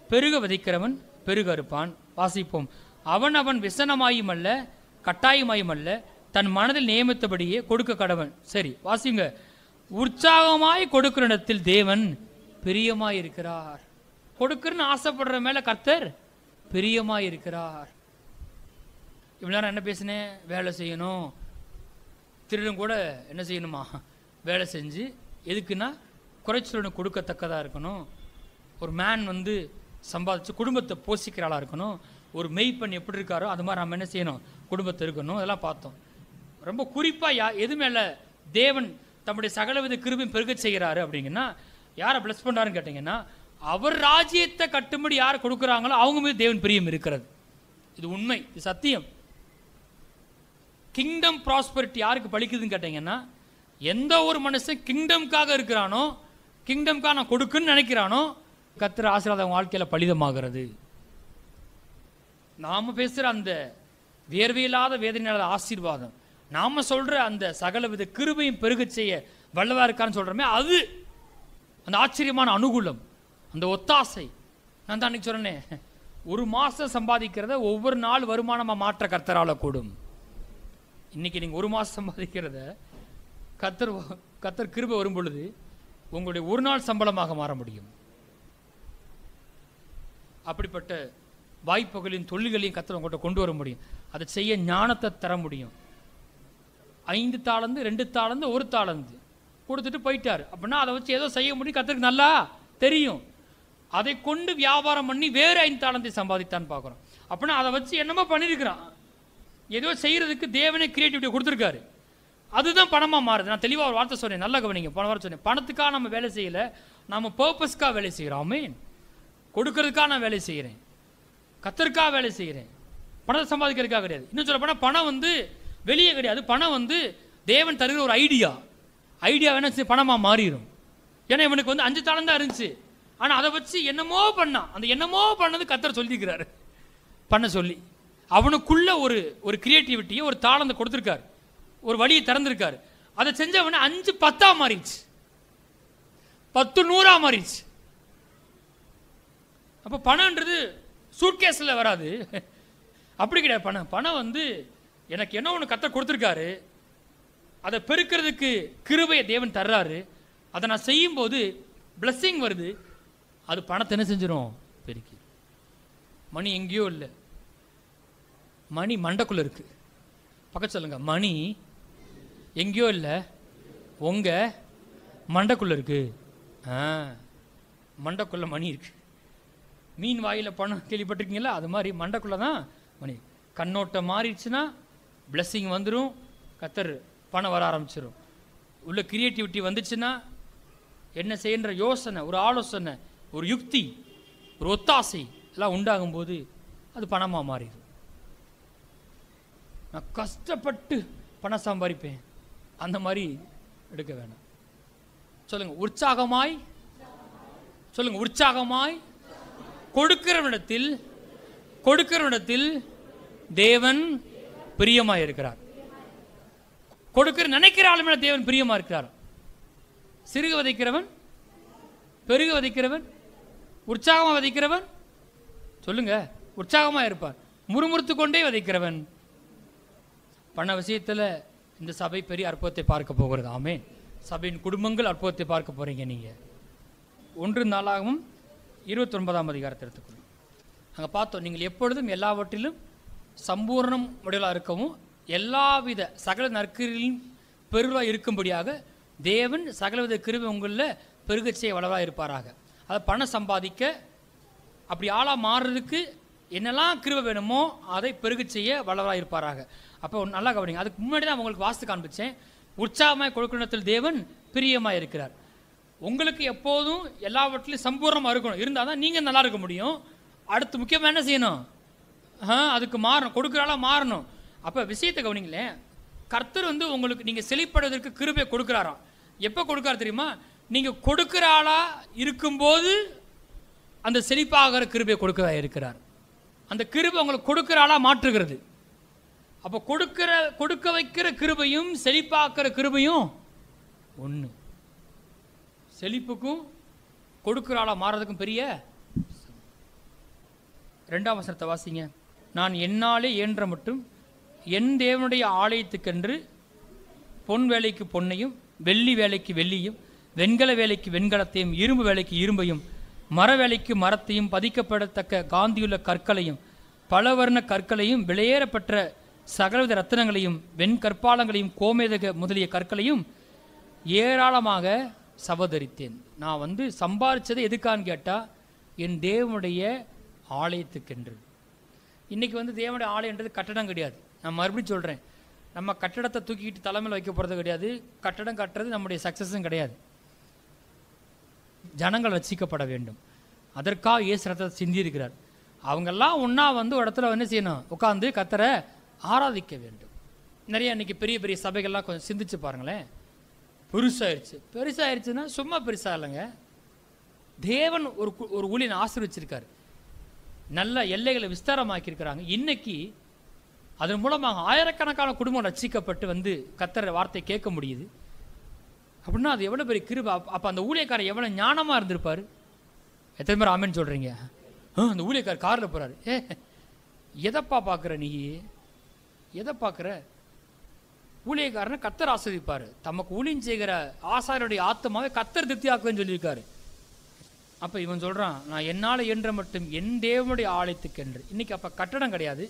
பெருக விதைக்கிறவன் பெருக அறுப்பான். வாசிப்போம். அவன் விசனமாயும் அல்ல கட்டாயமாயும் அல்ல, தன் மனதில் நியமித்தபடியே கொடுக்க கடவன். சரி வாசிங்க. உற்சாகமாய் கொடுக்கிற இடத்தில் தேவன் பிரியமாய் இருக்கிறார். கொடுக்கறன்னு ஆசைப்படுற மேல கர்த்தர் பிரியமாய் இருக்கிறார். இவ்வளவு நேரம் என்ன பேசினேன்? வேலை செய்யணும். திருடன் கூட என்ன செய்யணுமா? வேலை செஞ்சு எதுக்குன்னா குறைச்சலுடன் கொடுக்கத்தக்கதாக இருக்கணும். ஒரு மேன் சம்பாதிச்சு குடும்பத்தை போஷிக்கிற ஆளாக இருக்கணும். ஒரு மெய்ப்பெண் எப்படி இருக்காரோ அது மாதிரி நம்ம என்ன செய்யணும்? குடும்பத்தை இருக்கணும். அதெல்லாம் பார்த்தோம். ரொம்ப குறிப்பாக எது மேலே தேவன் தம்முடைய சகலவித கிருபையும் பெருக செய்கிறாரு அப்படிங்கன்னா யாரை பிளஸ் பண்ணுறாருன்னு கேட்டிங்கன்னா, அவர் ராஜ்யத்தை கட்டும்படி யார் கொடுக்குறாங்களோ அவங்க மீது தேவன் பிரியம் இருக்கிறது. இது உண்மை, இது சத்தியம். கிங்டம் ப்ராஸ்பரிட்டி யாருக்கு பலிக்குதுன்னு கேட்டிங்கன்னா, எந்த ஒரு மனுஷன் கிங்டம்காக இருக்கிறானோ, கிங்டம்காக நான் கொடுக்குன்னு நினைக்கிறானோ, கர்த்தர் ஆசீர்வாதம் வாழ்க்கையில் பலிதமாகிறது. நாம் பேசுகிற அந்த வேர்வையில்லாத வேதனையில்லாத ஆசீர்வாதம், நாம் சொல்கிற அந்த சகலவித கிருபையும் பெருக செய்ய வல்லவா இருக்கான்னு சொல்கிறோமே, அது அந்த ஆச்சரியமான அனுகூலம், அந்த ஒத்தாசை. நான் தான் அன்றைக்கி சொன்னேன், ஒரு மாதம் சம்பாதிக்கிறத ஒவ்வொரு நாள் வருமானமாக மாற்ற கர்த்தரால் கூடும். இன்றைக்கி நீங்கள் ஒரு மாதம் சம்பாதிக்கிறத கர்த்தர் கிருபை வரும் பொழுது உங்களுடைய ஒரு நாள் சம்பளமாக மாற முடியும். அப்படிப்பட்ட வாய்ப்புகளையும் தொழில்களையும் கர்த்தர் உங்கள்கிட்ட கொண்டு வர முடியும். அதை செய்ய ஞானத்தை தர முடியும். 5 தாளந்து 2 தாளந்து 1 தாளந்து கொடுத்துட்டு போயிட்டார் அப்படின்னா அதை வச்சு ஏதோ செய்ய முடியும். கர்த்தருக்கு நல்லா தெரியும். அதை கொண்டு வியாபாரம் பண்ணி வேறு 5 தாளந்தை சம்பாதித்தான்னு பார்க்குறோம். அப்படின்னா அதை வச்சு என்னமோ பண்ணியிருக்கிறான். ஏதோ செய்கிறதுக்கு தேவனே கிரியேட்டிவிட்டி கொடுத்துருக்காரு. அதுதான் பணமாக மாறுது. நான் தெளிவாக ஒரு வார்த்தை சொன்னேன், நல்லா கவனிங்க. போன வாரம் சொன்னேன், பணத்துக்காக நம்ம வேலை செய்யலை, நம்ம பர்பஸ்க்காக வேலை செய்கிறோம். ஆமென். கொடுக்கறதுக்காக நான் வேலை செய்கிறேன், கர்த்தருக்காக வேலை செய்கிறேன், பணத்தை சம்பாதிக்கிறதுக்காக கிடையாது. இன்னும் சொல்ல போனால் பணம் வெளியே கிடையாது. பணம் தேவன் தருகிற ஒரு ஐடியா வேணா பணமாக மாறிடும். ஏன்னா இவனுக்கு 5 தாளம் தான் இருந்துச்சு, ஆனால் அதை வச்சு என்னமோ பண்ணான். அந்த என்னமோ பண்ணது கர்த்தர் சொல்லியிருக்கிறாரு பண்ண சொல்லி. அவனுக்குள்ள ஒரு கிரியேட்டிவிட்டியை ஒரு தாளந்தை கொடுத்துருக்காரு, ஒரு வழியை திறந்திருக்காரு. அதை செஞ்சவன 5 10 மாறிடுச்சு, 10 100 மாறிடுச்சு. அப்போ பணம்ன்றது சூட்கேஸில் வராது, அப்படி கிடையாது. பணம் எனக்கு என்ன ஒன்று கர்த்தர் கொடுத்துருக்காரு, அதை பெருக்கிறதுக்கு கிருபையை தேவன் தர்றாரு. அதை நான் செய்யும்போது பிளஸ்ஸிங் வருது. அது பணத்தை என்ன செஞ்சிடும்? பெருக்கி. மணி எங்கேயோ இல்லை, மணி மண்டைக்குள்ள இருக்கு. பக்கத்து சொல்லுங்க, மணி எங்கேயோ இல்லை, உங்க மண்டைக்குள்ள இருக்கு. மண்டைக்குள்ள மணி இருக்கு. மீன் வாயில பணம் கேள்விப்பட்டிருக்கீங்களா? அது மாதிரி மண்டைக்குள்ள தான் மணி. கண்ணோட்டம் மாறிடுச்சுன்னா பிளஸ்ஸிங் வந்துடும், கர்த்தர் பணம் வர ஆரம்பிச்சிடும். உள்ள கிரியேட்டிவிட்டி வந்துச்சுன்னா என்ன செய்யன்ற யோசனை, ஒரு ஆலோசனை, ஒரு யுக்தி, ஒரு ஒத்தாசை எல்லாம் உண்டாகும்போது அது பணமாக மாறிடும். நான் கஷ்டப்பட்டு பணம் சம்பாதிப்பேன் அந்த மாதிரி எடுக்க வேணாம். சொல்லுங்க, உற்சாகமாய் சொல்லுங்க, உற்சாகமாய் கொடுக்கிறவனிடத்தில் தேவன் பிரியமாய் இருக்கிறார். கொடுக்கிற நினைக்கிற ஆளுமே தேவன் பிரியமா இருக்கிறார். சிறுக விதைக்கிறவன் பெருக விதைக்கிறவன், உற்சாகமா விதைக்கிறவன் சொல்லுங்க உற்சாகமா இருப்பான். முறுமுறுத்து கொண்டே விதைக்கிறவன். பண விஷயத்துல இந்த சபை பெரிய அற்புதத்தை பார்க்க போகிறது. ஆமென். சபையின் குடும்பங்கள் அற்புதத்தை பார்க்க போறீங்க. நீங்க 1 நாளாகவும் 29ஆம் அதிகாரத்தை எடுத்துக்கணும். அங்கே பார்த்தோம், நீங்கள் எப்பொழுதும் எல்லாவற்றிலும் சம்பூர்ணம் உடையலாக இருக்கவும் எல்லாவித சகல நற்கிரிலும் பெருளாக இருக்கும்படியாக தேவன் சகலவித கிருபை உங்களில் பெருகச் செய்ய வளராக இருப்பாராக. அதை பணம் சம்பாதிக்க அப்படி ஆளாக மாறுறதுக்கு என்னெல்லாம் கிருபை வேணுமோ அதை பெருகச் செய்ய வளராக இருப்பாராக. அப்போ நல்லா கவனிங்க. அதுக்கு முன்னாடி தான் உங்களுக்கு வாஸ்து காண்பிச்சேன். உற்சாகமாய் கொடுக்கணத்தில் தேவன் பிரியமாக இருக்கிறார். உங்களுக்கு எப்போதும் எல்லாவற்றிலும் சம்பூர்ணமாக இருக்கணும். இருந்தால் தான் நீங்கள் நல்லா இருக்க முடியும். அடுத்து முக்கியமாக என்ன செய்யணும்? அதுக்கு மாறணும், கொடுக்குறாளா மாறணும். அப்போ விஷயத்தை கவனிங்களேன். கர்த்தர் உங்களுக்கு நீங்கள் செழிப்படுவதற்கு கிருபை கொடுக்குறாராம். எப்போ கொடுக்குறாரு தெரியுமா? நீங்கள் கொடுக்குற ஆளா இருக்கும்போது அந்த செழிப்பாகிற கிருபை கொடுக்க இருக்கிறார். அந்த கிருபை உங்களுக்கு கொடுக்குற ஆளா மாற்றுகிறது. அப்போ கொடுக்க வைக்கிற கிருபையும் செழிப்பாக்குற கிருபையும் ஒன்று. செழிப்புக்கும் கொடுக்குற ஆளா மாறதுக்கும் பெரிய 2ஆம் வசனத்தை வாசிங்க. நான் என்னாலே இயன்ற மட்டும் என் தேவனுடைய ஆலயத்துக்கென்று பொன் வேலைக்கு பொன்னையும், வெள்ளி வேலைக்கு வெள்ளியும், வெண்கல வேலைக்கு வெண்கலத்தையும், இரும்பு வேலைக்கு இரும்பையும், மர வேலைக்கு மரத்தையும், பதிக்கப்படத்தக்க காந்தியுள்ள கற்களையும், பலவர்ண கற்களையும், விலையேறப்பட்ட சகலவித ரத்தினங்களையும், வெண்கற்பாலங்களையும், கோமேதக முதலிய கற்களையும் ஏராளமாக சபதரித்தேன். நான் சம்பாதிச்சதை எதுக்கான்னு கேட்டால் என் தேவனுடைய ஆலயத்துக்கென்று. இன்றைக்கி தேவனுடைய ஆலயன்றது கட்டடம் கிடையாது. நான் மறுபடியும் சொல்கிறேன், நம்ம கட்டடத்தை தூக்கிட்டு தலைமையில் வைக்க போகிறது கிடையாது. கட்டடம் கட்டுறது நம்முடைய சக்ஸஸும் கிடையாது. ஜனங்கள் ரட்சிக்கப்பட வேண்டும். அதற்காக இயேசு ரத்தத்தை சிந்தியிருக்கிறார். அவங்கெல்லாம் ஒன்றா ஒரு இடத்துல என்ன செய்யணும்? உட்காந்து கர்த்தரை ஆராதிக்க வேண்டும். நிறைய இன்றைக்கி பெரிய பெரிய சபைகள்லாம் கொஞ்சம் சிந்திச்சு பாருங்களேன். பெருசாகிடுச்சுன்னா சும்மா பெருசாக இல்லைங்க. தேவன் ஒரு ஊழியனை ஆசீர்வச்சிருக்காரு. நல்ல எல்லைகளை விஸ்தாரமாக்கியிருக்கிறாங்க. இன்னைக்கு அதன் மூலமாக ஆயிரக்கணக்கான குடும்பம் ரட்சிக்கப்பட்டு கர்த்தர் வார்த்தை கேட்க முடியுது அப்படின்னா அது எவ்வளோ பெரிய கிருபை. அப்போ அந்த ஊழியக்காரர் எவ்வளோ ஞானமாக இருந்திருப்பார். எத்தனை பேர் ஆமென்னு சொல்கிறீங்க? அந்த ஊழியக்காரர் காரில் போகிறாரு. எதைப்பா பார்க்குற நீ? எதை பார்க்குற? ஊழியக்காரனை கர்த்தர் ஆஸ்வதிப்பார். தமக்கு ஊழியம் செய்கிற ஆசாரியருடைய ஆத்மாவை கர்த்தர் திருப்தியாக்குவேன்னு சொல்லியிருக்காரு. அப்போ இவன் சொல்கிறான், நான் என்னால் இயன்ற மட்டும் என் தேவனுடைய ஆலயத்துக்கென்று. இன்றைக்கி அப்போ கட்டடம் கிடையாது,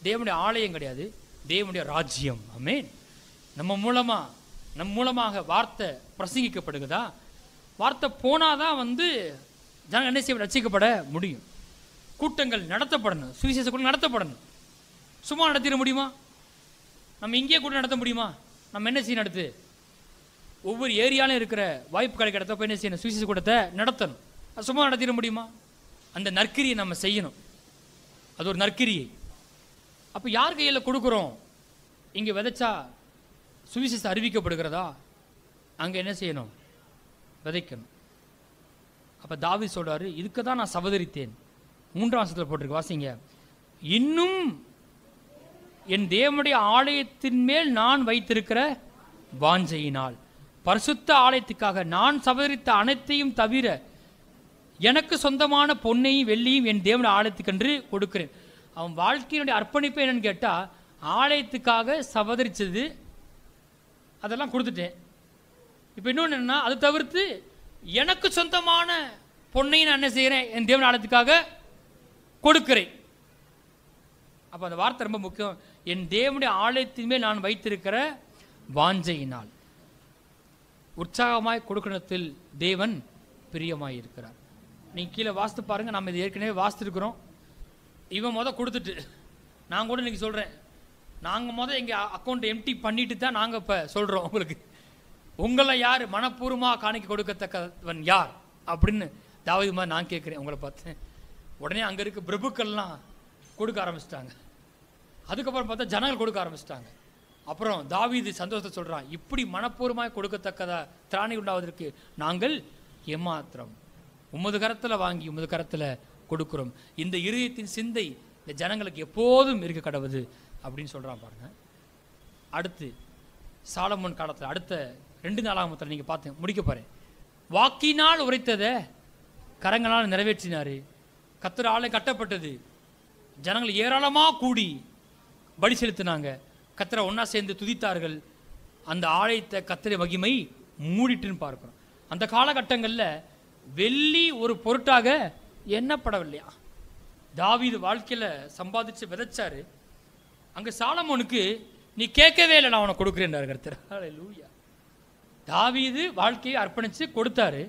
தேவனுடைய ஆலயம் கிடையாது, தேவனுடைய ராஜ்யம். ஆமென். நம் மூலமாக வார்த்தை பிரசங்கிக்கப்படுகிறதா? வார்த்தை போனாதான் ஜனங்கள் என்ன செய்ய ரட்சிக்கப்பட முடியும். கூட்டங்கள் நடத்தப்படணும், சுவிசேஷ கூட்டம் நடத்தப்படணும். சும்மா நடத்திட முடியுமா? நம்ம இங்கே கூட நடத்த முடியுமா? நம்ம என்ன செய்ய நடத்து? ஒவ்வொரு ஏரியாலும் இருக்கிற வாய்ப்பு கிடைக்கிறப்ப என்ன செய்யணும்? சுவிசேஷ கூட்டத்தை நடத்தணும். அது சும்மா நடத்திட முடியுமா? அந்த நற்கிரியை நம்ம செய்யணும். அது ஒரு நற்கிரியை. அப்போ யார் கையில் கொடுக்குறோம்? இங்கே விதைச்சா சுவிசேஷம் அறிவிக்கப்படுகிறதா? அங்கே என்ன செய்யணும்? விதைக்கணும். அப்போ தாவீது சொல்றாரு, இதுக்கு தான் நான் சபதரித்தேன். 3ஆம் வசனத்தில் போட்டிருக்கு, வாசிங்க. இன்னும் என் தேவனுடைய ஆலயத்தின் மேல் நான் வைத்திருக்கிற வாஞ்சையினால் பரிசுத்த ஆலயத்துக்காக நான் சபதரித்த அனைத்தையும் தவிர எனக்கு சொந்தமான பொன்னையும் வெள்ளியும் என் தேவனுடைய ஆலயத்துக்கென்று கொடுக்கிறேன். அவன் வாழ்க்கையினுடைய அர்ப்பணிப்பு என்னன்னு கேட்டால், ஆலயத்துக்காக சபதரிச்சது அதெல்லாம் கொடுத்துட்டேன். இப்போ இன்னொன்று என்னன்னா, அது தவிர்த்து எனக்கு சொந்தமான பொன்னையும் நான் என்ன செய்கிறேன்? என் தேவனுடைய ஆலயத்துக்காக கொடுக்கிறேன். அப்போ அந்த வார்த்தை ரொம்ப முக்கியம். என் தேவனுடைய ஆலயத்தின் மேல் நான் வைத்திருக்கிற வாஞ்சையினால். உற்சாகமாய் கொடுக்கணத்தில் தேவன் பிரியமாய் இருக்கிறார். நீங்கள் கீழே வாசித்து பாருங்கள். நம்ம இது ஏற்கனவே வாசித்துருக்குறோம். இவன் கொடுத்துட்டு நான் கூட இன்றைக்கி சொல்கிறேன், நாங்கள் எங்கள் அக்கௌண்ட்டை எம்டி பண்ணிட்டு தான் நாங்கள் இப்போ சொல்கிறோம் உங்களுக்கு. உங்களை யார் மனப்பூர்வமாக காணிக்க கொடுக்கத்தக்கவன் யார் அப்படின்னு தாவீது மாதிரி நான் கேட்குறேன் உங்களை பார்த்து. உடனே அங்கே இருக்க பிரபுக்கள்லாம் கொடுக்க ஆரம்பிச்சிட்டாங்க. அதுக்கப்புறம் பார்த்தா ஜனங்கள் கொடுக்க ஆரம்பிச்சிட்டாங்க. அப்புறம் தாவீது சந்தோஷத்தை சொல்கிறான், இப்படி மனப்பூர்வமாக கொடுக்கத்தக்கதா திராணி உண்டாவதற்கு நாங்கள் ஏமாத்திரம் உமது கரத்தில் வாங்கி உமது கரத்தில் கொடுக்குறோம். இந்த இருதயத்தின் சிந்தை இந்த ஜனங்களுக்கு எப்போதும் இருக்க கடவுது அப்படின்னு சொல்கிறான் பாருங்க. அடுத்து சாலமோன் காலத்தில் அடுத்த 2 நாளாகமத்தில் நீங்கள் பார்த்து முடிக்க போகிறேன். வாக்கினால் உரைத்ததை கரங்களால் நிறைவேற்றினார். கர்த்தர் ஆலயம் கட்டப்பட்டது. ஜனங்கள் ஏராளமாக கூடி பலி செலுத்தினாங்க. கர்த்தரை ஒன்றா சேர்ந்து துதித்தார்கள். அந்த ஆலயத்தை கர்த்தரை மகிமை மூடிட்டுன்னு பார்க்குறோம். அந்த காலகட்டங்களில் வெள்ளி ஒரு பொருட்டாக எண்ணப்படவில்லையா. தாவீது வாழ்க்கையில் சம்பாதிச்சு விதைச்சாரு. அங்கே சாலமோனுக்கு நீ கேட்கவே இல்லை, நான் உனக்கு கொடுக்குறேன் கர்த்தர். ஹல்லேலூயா. தாவீது வாழ்க்கையை அர்ப்பணித்து கொடுத்தாரு.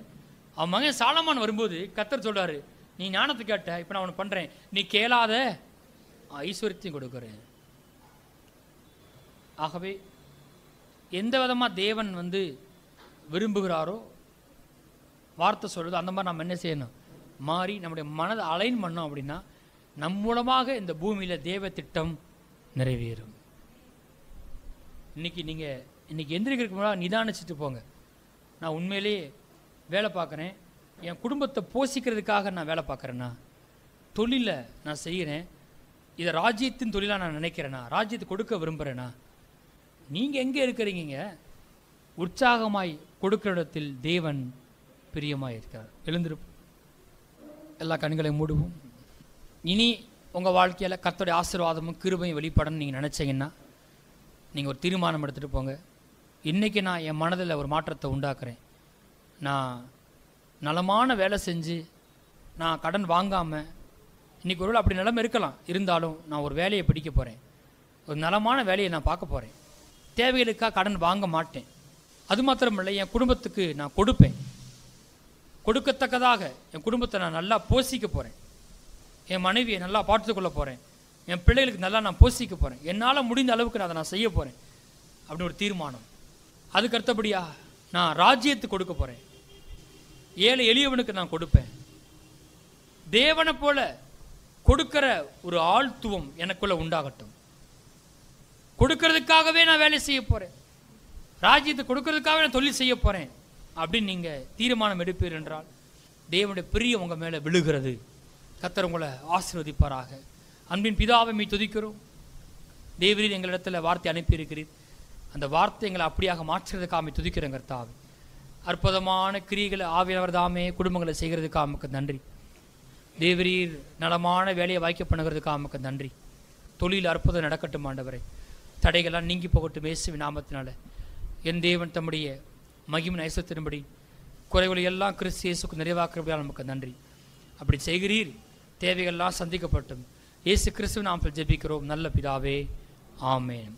அவன் மகன் சாலமோன் வரும்போது கர்த்தர் சொல்றாரு, நீ ஞானத்தை கேட்ட, இப்போ நான் உனக்கு பண்ணுறேன், நீ கேளாத ஐஸ்வர்யத்தையும் கொடுக்குறேன். ஆகவே எந்த விதமாக தேவன் விரும்புகிறாரோ வார்த்தை சொல்கிறது அந்த மாதிரி நம்ம என்ன செய்யணும்? மாறி நம்முடைய மனதை அலைன் பண்ணோம் அப்படின்னா நம் மூலமாக இந்த பூமியில் தேவ திட்டம் நிறைவேறும். இன்னைக்கு எந்திரிக்கிறதுக்கு முன்னாடி நிதானிச்சுட்டு போங்க. நான் உண்மையிலேயே வேலை பார்க்குறேன், என் குடும்பத்தை போஷிக்கிறதுக்காக நான் வேலை பார்க்குறேன்னா, தொழிலை நான் செய்கிறேன், இதை ராஜ்யத்தின் தொழிலாக நான் நினைக்கிறேன்னா, ராஜ்யத்தை கொடுக்க விரும்புகிறேன்னா, நீங்கள் எங்கே இருக்கிறீங்க? உற்சாகமாய் கொடுக்கிற இடத்தில் தேவன் பிரியமாக இருக்கிறார். எழுந்திருப்போம், எல்லா கண்களையும் மூடுவோம். இனி உங்கள் வாழ்க்கையில் கர்த்தருடைய ஆசீர்வாதமும் கிருபையும் வெளிப்படணும்னு நீங்கள் நினச்சிங்கன்னா நீங்கள் ஒரு தீர்மானம் எடுத்துகிட்டு போங்க. இன்றைக்கி நான் என் மனதில் ஒரு மாற்றத்தை உண்டாக்குறேன். நான் நலமான வேலை செஞ்சு நான் கடன் வாங்காமல், இன்றைக்கி ஒருவேளை அப்படி நிலைமை இருக்கலாம், இருந்தாலும் நான் ஒரு வேலையை பிடிக்க போகிறேன். ஒரு நலமான வேலையை நான் பார்க்க போகிறேன். தேவைகளுக்காக கடன் வாங்க மாட்டேன். அது மாத்திரமில்லை, என் குடும்பத்துக்கு நான் கொடுப்பேன். கொடுக்கத்தக்கதாக என் குடும்பத்தை நான் நல்லா போஷிக்க போகிறேன். என் மனைவியை நல்லா பார்த்துக்கொள்ள போகிறேன். என் பிள்ளைகளுக்கு நல்லா நான் போஷிக்க போகிறேன். என்னால் முடிந்த அளவுக்கு நான் அதை நான் செய்ய போகிறேன் அப்படின்னு ஒரு தீர்மானம். அதுக்கு அடுத்தபடியாக நான் ராஜ்யத்துக்கு கொடுக்க போகிறேன். ஏழை எளியவனுக்கு நான் கொடுப்பேன். தேவனை போல கொடுக்கிற ஒரு ஆழ்த்துவம் எனக்குள்ள உண்டாகட்டும். கொடுக்கறதுக்காகவே நான் வேலை செய்ய போகிறேன். ராஜ்யத்தை கொடுக்கறதுக்காகவே நான் தொழில் செய்ய போகிறேன் அப்படின்னு நீங்கள் தீர்மானம் எடுப்பீர் என்றால் தேவனுடைய பிரியம் உங்கள் மேலே விழுகிறது. கர்த்தர் உங்களை ஆசீர்வதிப்பாராக. அன்பின் பிதாவை துதிக்கிறோம். தேவரீர் எங்களிடத்தில் வார்த்தை அனுப்பியிருக்கிறீர். அந்த வார்த்தை எங்களை அப்படியாக மாற்றுறதுக்காக துதிக்கிறோம் கர்த்தாவே. அற்புதமான கிரியைகளை ஆவியானவர் தாமே குடும்பங்களை செய்கிறதுக்காக நமக்கு நன்றி. தேவரீர் நலமான வேலையை வாய்க்க பண்ணுகிறதுக்காக நமக்கு நன்றி. தொழில் அற்புதம் நடக்கட்டும் ஆண்டவரே. தடைகள்லாம் நீங்கி போகட்டும் இயேசுவின் நாமத்தினால. என் தேவன் தம்முடைய மகிமை ஐசத்தின்படி குறைகளை எல்லாம் கிறிஸ்து இயேசுக்கு நிறைவாக்குறபடியால் நமக்கு நன்றி. அப்படி செய்கிறீர். தேவைகள்லாம் சந்திக்கப்பட்டும். இயேசு கிறிஸ்துவின் நாமத்தில் ஜெபிக்கிறோம் நல்ல பிதாவே. ஆமென்.